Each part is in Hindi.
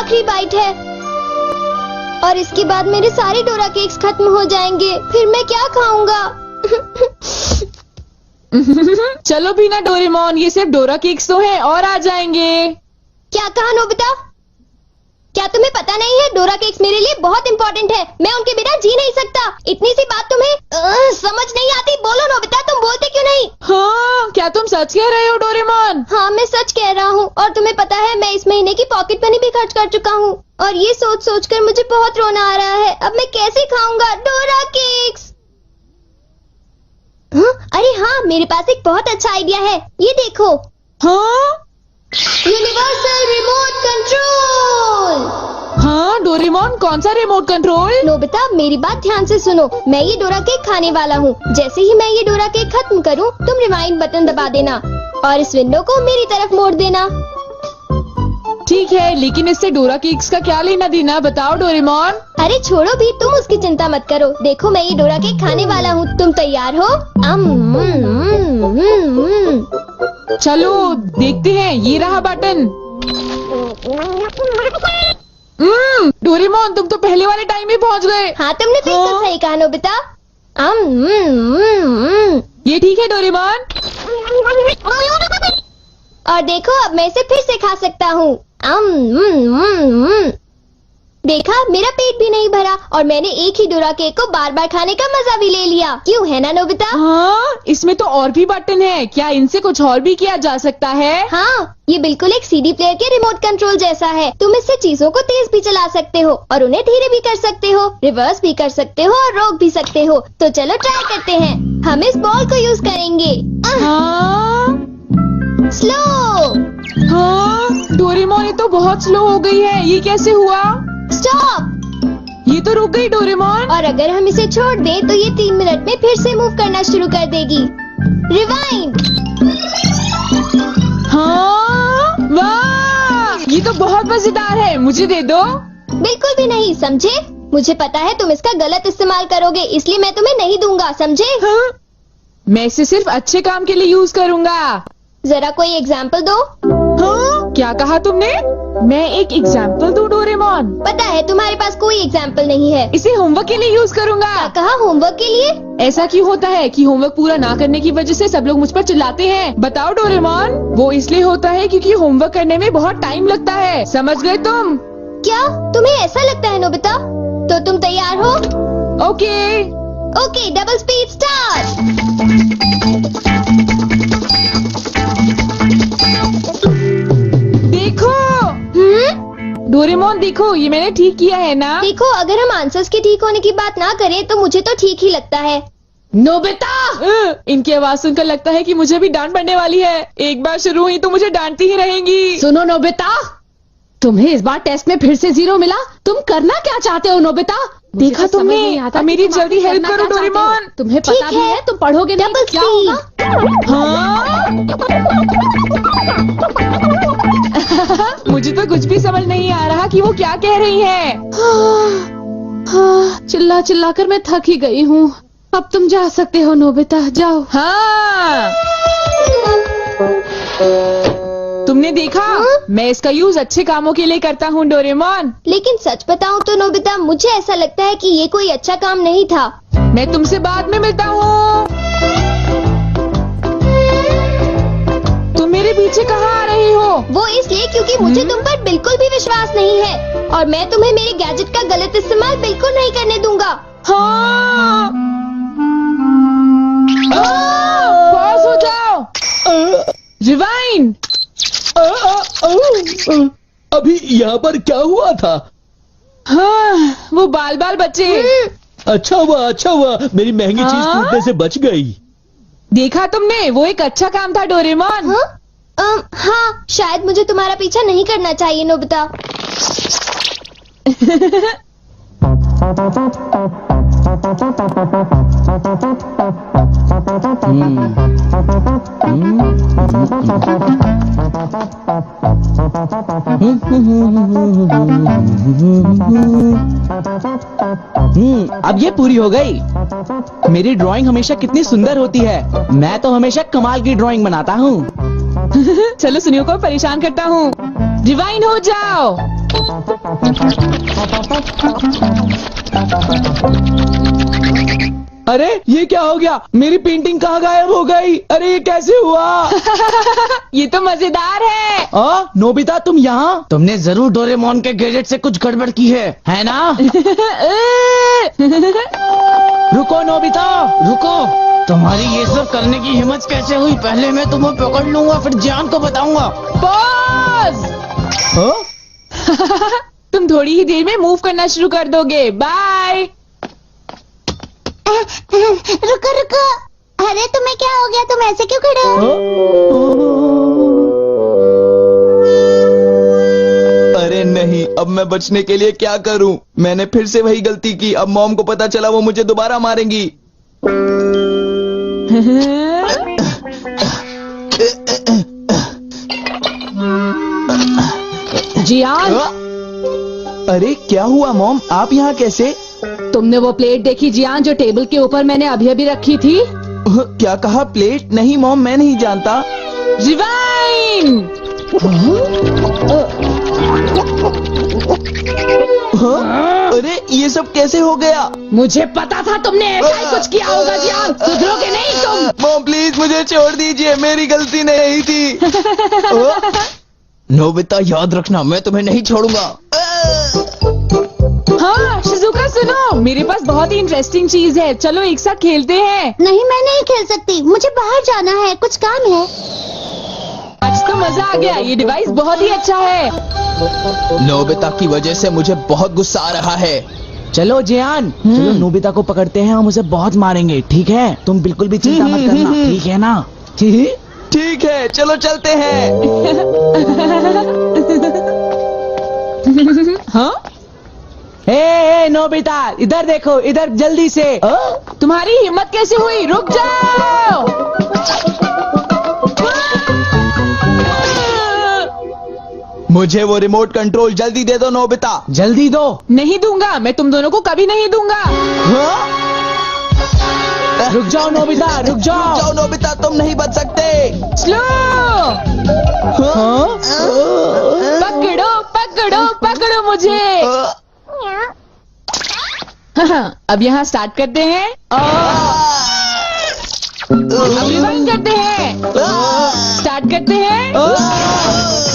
आखिरी बाइट है और इसके बाद मेरे सारे डोरा केक्स खत्म हो जाएंगे। फिर मैं क्या खाऊंगा? चलो भी ना डोरेमोन, ये सिर्फ डोरा केक्स तो हैं और आ जाएंगे। क्या कहा नोबिता? क्या तुम्हें पता नहीं है डोरा केक्स मेरे लिए बहुत इम्पोर्टेंट है। मैं उनके बिना जी नहीं सकता। इतनी सी बात तुम्हें समझ नहीं आती? बोलो नोबिता, तुम बोलते क्यों नहीं? हाँ, क्या तुम सच कह रहे हो डोरेमोन? हाँ, मैं सच कह रहा हूँ। और तुम्हें पता है मैं इस महीने की पॉकेट मनी भी खर्च कर चुका हूँ और ये सोच सोच कर मुझे बहुत रोना आ रहा है। अब मैं कैसे खाऊंगा डोरा केक्स? अरे हाँ, मेरे पास एक बहुत अच्छा आइडिया है। ये देखो। हाँ, यूनिवर्सल रिमोट कंट्रोल। हाँ डोरेमोन, कौन सा रिमोट कंट्रोल? नोबिता, मेरी बात ध्यान से सुनो। मैं ये डोरा केक खाने वाला हूँ। जैसे ही मैं ये डोरा केक खत्म करूँ, तुम रिवाइंड बटन दबा देना और इस विंडो को मेरी तरफ मोड़ देना। ठीक है, लेकिन इससे डोरा केक्स का क्या लेना देना, बताओ डोरेमोन। अरे छोड़ो भी, तुम उसकी चिंता मत करो। देखो, मैं ये डोरा केक खाने वाला हूँ। तुम तैयार हो? चलो देखते हैं, ये रहा बटन। डोरेमोन, तुम तो पहले वाले टाइम में पहुँच गए। हाँ, तुमने बिल्कुल सही कहा नोबिता। ये ठीक है डोरेमोन। और देखो, अब मैं इसे फिर से खा सकता हूँ। देखा, मेरा पेट भी नहीं भरा और मैंने एक ही डोरा केक को बार बार खाने का मजा भी ले लिया। क्यों, है ना नोबिता? हाँ, इसमें तो और भी बटन है। क्या इनसे कुछ और भी किया जा सकता है? हाँ, ये बिल्कुल एक सीडी प्लेयर के रिमोट कंट्रोल जैसा है। तुम इससे चीजों को तेज भी चला सकते हो और उन्हें धीरे भी कर सकते हो, रिवर्स भी कर सकते हो और रोक भी सकते हो। तो चलो ट्राई करते हैं। हम इस बॉल को यूज करेंगे। हाँ, स्लो। हाँ डोरेमोन, ये तो बहुत स्लो हो गई है। ये कैसे हुआ? स्टॉप। ये तो रुक गई डोरेमोन। और अगर हम इसे छोड़ दें तो ये 3 मिनट में फिर से मूव करना शुरू कर देगी। रिवाइंड। हाँ, वाह, ये तो बहुत मजेदार है। मुझे दे दो। बिल्कुल भी नहीं, समझे? मुझे पता है तुम इसका गलत इस्तेमाल करोगे, इसलिए मैं तुम्हें नहीं दूंगा, समझे? हाँ? मैं इसे सिर्फ अच्छे काम के लिए यूज करूँगा। जरा कोई एग्जाम्पल दो। हाँ? क्या कहा तुमने? मैं एक एग्जाम्पल दूं डोरेमोन? पता है तुम्हारे पास कोई एग्जाम्पल नहीं है। इसे होमवर्क के लिए यूज करूँगा। क्या कहा, होमवर्क के लिए? ऐसा क्यों होता है कि होमवर्क पूरा ना करने की वजह से सब लोग मुझ पर चिल्लाते हैं? बताओ डोरेमोन। वो इसलिए होता है क्योंकि होमवर्क करने में बहुत टाइम लगता है। समझ गए तुम? क्या तुम्हें ऐसा लगता है नोबिता? तो तुम तैयार हो? Okay. Okay, double speed start. देखो डोरेमोन, देखो ये मैंने ठीक किया है ना? देखो, अगर हम आंसर्स के ठीक होने की बात ना करें तो मुझे तो ठीक ही लगता है। नोबिता, इनकी आवाज सुनकर लगता है कि मुझे भी डांट पड़ने वाली है। एक बार शुरू हुई तो मुझे डांटती ही रहेंगी। सुनो नोबिता, तुम्हें इस बार टेस्ट में फिर से 0 मिला। तुम करना क्या चाहते हो नोबिता? देखा तुमने? मेरी जल्दी हेल्प करो डोरेमोन। तुम्हें पता भी है तुम पढ़ोगे नहीं तो क्या होगा? हाँ? मुझे तो कुछ भी समझ नहीं आ रहा कि वो क्या कह रही है। चिल्ला चिल्ला कर मैं थक ही गई हूँ। अब तुम जा सकते हो नोबिता, जाओ। हाँ, तुमने देखा? मैं इसका यूज अच्छे कामों के लिए करता हूँ डोरेमोन। लेकिन सच बताऊं तो नोबिता, मुझे ऐसा लगता है कि ये कोई अच्छा काम नहीं था। मैं तुमसे बाद में मिलता हूँ। तुम मेरे पीछे कहाँ आ रही हो? वो इसलिए क्योंकि मुझे तुम पर बिल्कुल भी विश्वास नहीं है और मैं तुम्हें मेरे गैजेट का गलत इस्तेमाल बिल्कुल नहीं करने दूंगा। हाँ, पास हो जाओ। रिवाइंड। अभी यहाँ पर क्या हुआ था? हाँ, वो बाल बाल बच्चे। अच्छा हुआ मेरी महंगी चीज हाँ? टूटने से बच गई। देखा तुमने? वो एक अच्छा काम था डोरेमोन। हाँ, शायद मुझे तुम्हारा पीछा नहीं करना चाहिए नोबिता। अब ये पूरी हो गई। मेरी ड्राइंग हमेशा कितनी सुंदर होती है। मैं तो हमेशा कमाल की ड्राइंग बनाता हूँ। चलो सुनियो को परेशान करता हूँ। रिवाइंड हो जाओ। अरे ये क्या हो गया? मेरी पेंटिंग कहाँ गायब हो गई? अरे ये कैसे हुआ? ये तो मजेदार है। नोबिता तुम यहाँ? तुमने जरूर डोरेमोन के गैजेट से कुछ गड़बड़ की है ना? रुको नोबिता, रुको। तुम्हारी ये सब करने की हिम्मत कैसे हुई? पहले मैं तुम्हें पकड़ लूंगा, फिर जान को बताऊंगा। पॉज। तुम थोड़ी ही देर में मूव करना शुरू कर दोगे। बाय। रुको रुको, अरे तुम्हें क्या हो गया? तुम ऐसे क्यों खड़े हो? अरे नहीं, अब मैं बचने के लिए क्या करूं? मैंने फिर से वही गलती की। अब मॉम को पता चला, वो मुझे दोबारा मारेंगी। जियान, अरे क्या हुआ मॉम? आप यहाँ कैसे? तुमने वो प्लेट देखी जियान जो टेबल के ऊपर मैंने अभी अभी रखी थी? क्या कहा? प्लेट? नहीं मॉम, मैं नहीं जानता। रिवाइंड। अरे ये सब कैसे हो गया? मुझे पता था तुमने ऐसा ही कुछ किया होगा जियान। सुधरोगे नहीं तुम। मॉम प्लीज मुझे छोड़ दीजिए, मेरी गलती नहीं थी। नोबिता याद रखना, मैं तुम्हें नहीं छोड़ूंगा। हाँ शिजुका सुनो, मेरे पास बहुत ही इंटरेस्टिंग चीज है। चलो एक साथ खेलते हैं। नहीं, मैं नहीं खेल सकती, मुझे बाहर जाना है, कुछ काम है। आज तो मजा आ गया, ये डिवाइस बहुत ही अच्छा है। नोबिता की वजह से मुझे बहुत गुस्सा आ रहा है। चलो जियान, चलो नोबिता को पकड़ते हैं, हम उसे बहुत मारेंगे। ठीक है? तुम बिल्कुल भी चिंता मत करना, ठीक है ना? ठीक है, चलो चलते हैं। हाँ? ए नोबिता, इधर देखो, इधर जल्दी से। तुम्हारी हिम्मत कैसे हुई? रुक जाओ। मुझे वो रिमोट कंट्रोल जल्दी दे दो नोबिता। जल्दी दो। नहीं दूंगा, मैं तुम दोनों को कभी नहीं दूंगा। रुक जाओ नोबिता, रुक जाओ। जाओ नोबिता, तुम नहीं बच सकते। स्लो। पकड़ो पकड़ो पकड़ो मुझे। अब यहाँ स्टार्ट करते हैं। अब रिवाइंड करते हैं। स्टार्ट करते हैं।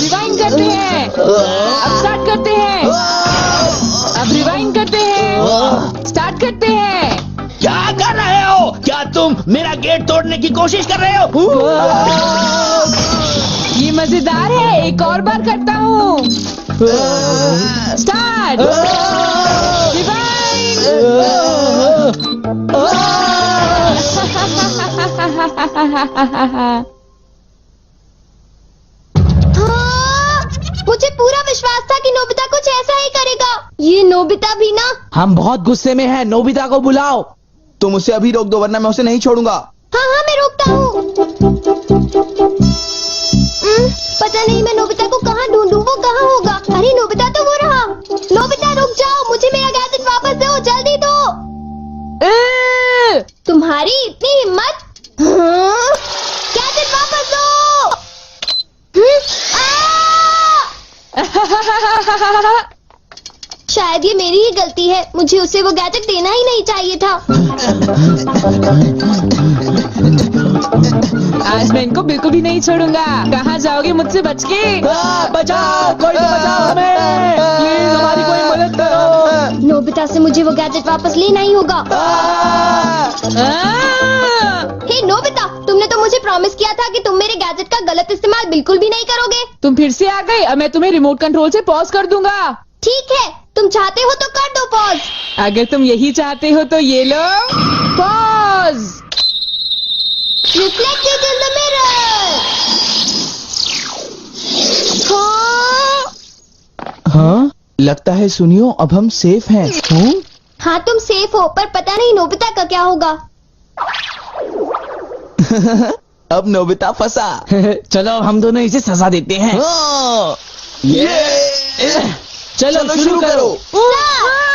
रिवाइंड करते हैं। अब स्टार्ट करते हैं। अब रिवाइंड करते हैं। स्टार्ट करते हैं। क्या कर रहे हो? क्या तुम मेरा गेट तोड़ने की कोशिश कर रहे हो? ये मजेदार है, एक और बार करता हूँ। स्टार्ट। रिवाइंड। मुझे पूरा विश्वास था कि नोबिता कुछ ऐसा ही करेगा। ये नोबिता भी ना। हम बहुत गुस्से में हैं, नोबिता को बुलाओ। तुम उसे अभी रोक दो, वरना मैं उसे नहीं छोड़ूंगा। हाँ हाँ, मैं रोकता हूँ। पता नहीं मैं नोबिता को कहाँ ढूंढूं, वो कहाँ होगा? अरे नोबिता तो वो रहा। नोबिता रुक जाओ, मुझे मेरा गैजेट वापस दो, जल्दी दो। तुम्हारी इतनी हिम्मत? गैजेट वापस दो। शायद ये मेरी ही गलती है, मुझे उसे वो गैजेट देना ही नहीं चाहिए था। आज मैं इनको बिल्कुल भी नहीं छोड़ूंगा। कहाँ जाओगे मुझसे बच के? बचाओ, कोई तो बचाओ हमें, प्लीज हमारी कोई मदद करो। नोबिता से मुझे वो गैजेट वापस लेना ही होगा। हे नोबिता, तुमने तो मुझे प्रॉमिस किया था कि तुम मेरे गैजेट का गलत इस्तेमाल बिल्कुल भी नहीं करोगे। तुम फिर से आ गए। अब मैं तुम्हें रिमोट कंट्रोल से पॉज कर दूंगा। ठीक है, तुम चाहते हो तो कर दो पॉज। अगर तुम यही चाहते हो तो ये लो pause. Reflected in the mirror. हाँ, लगता है सुनियो, अब हम सेफ हैं। हाँ तुम सेफ हो, पर पता नहीं नोबिता का क्या होगा। अब नोबिता फंसा। चलो हम दोनों इसे सजा देते हैं। ये चलो शुरू करो। स्टार्ट।